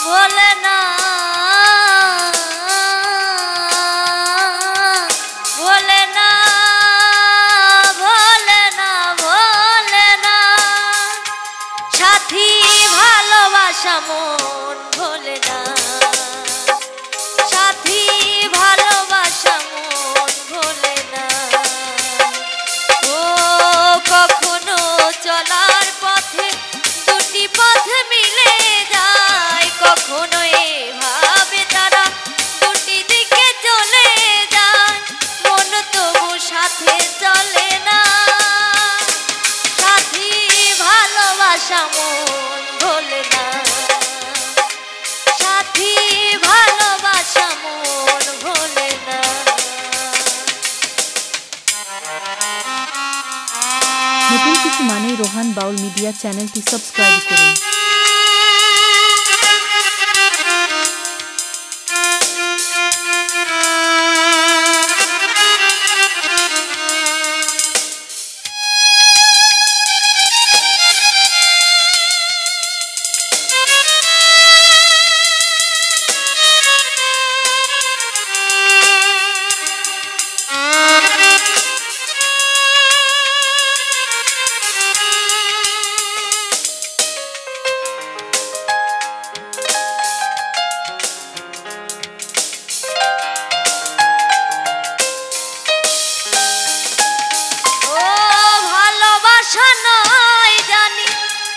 ভোলে না ভোলে না ভোলে না ভোলে না সাথী ভালোবাসা মন ভোলে না সাথী ভালোবাসা মন ভোলে না ও কখনো চলার পথে দুটি পথ মিলে যায় কখনো এভাবে তারা দুটি দিকে চলে যায় মন তবু সাথে চলে না সাথী ভালোবাসা মন ভোলে না সাথী ভালোবাসা মন ভোলে না নতুন কিছু মানে রোহান বাউল মিডিয়া চ্যানেলটি সাবস্ক্রাইব করুন।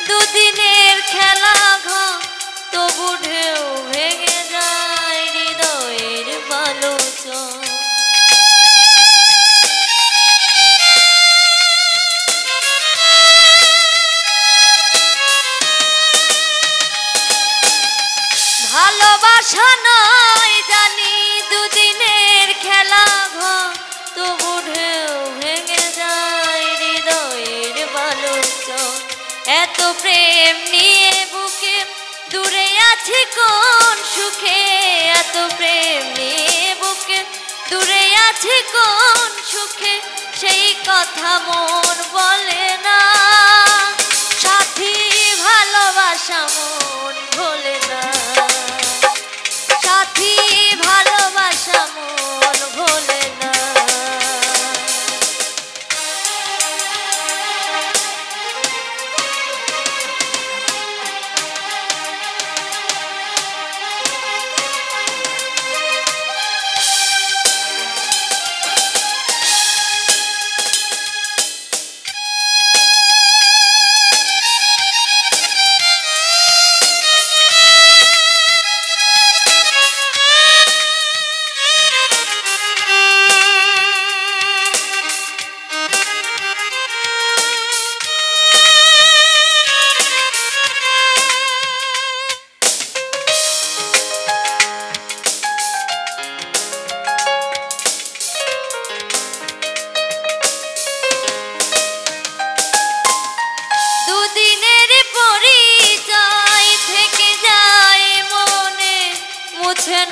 দুদিনের খেলা ঘর তবু ঢেউ ভেঙে যায় হৃদয়ের বালুচর ভালোবাসা নয় জানি দুদিনের খেলা ঘর তবু ঢেউ ভেঙে যায় হৃদয়ের বালুচর এত প্রেম নিয়ে বুকে দূরে আছি কোন সুখে এত প্রেম নিয়ে বুকে দূরে আছি কোন সুখে সেই কথা মন বলে না সাথী ভালোবাসা মন ভোলে না সাথী ভালোবাসা মন ভোলে না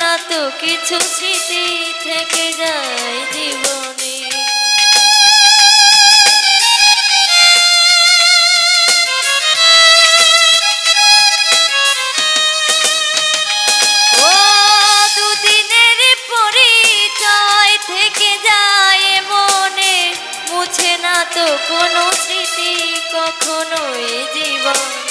না তো কিছু স্মৃতি থেকে যায় জীবনে ও দুদিনের পরিচয় থেকে যায় মনে মুছে না তো কোনো স্মৃতি কখনোই জীবনে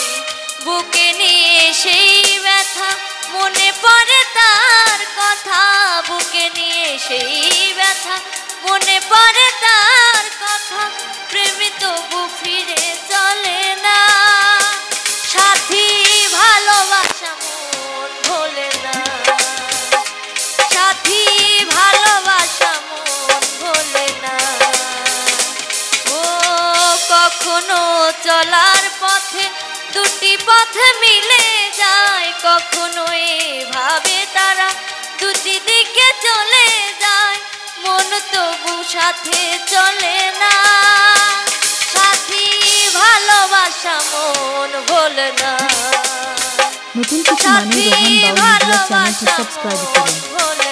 বুকে নিয়ে সেই ব্যথা মনে পড়ে তার কথা বুকে নিয়ে সেই ব্যথা মনে পড়ে তার কথা প্রেমী তবু ফিরে চলে না সাথী ভালোবাসা মন ভোলে না সাথী ভালোবাসা মন ভোলে না ও কখনো চলার পথে দুটি পথ মিলে যায় কখনো এভাবে তারা দুটি দিকে চলে যায় মন তবু সাথে চলে না সাথী ভালোবাসা মন ভোলে না নতুন কিছু মানে রোহান বাউল মিডিয়া চ্যানেলটি সাবস্ক্রাইব করুন।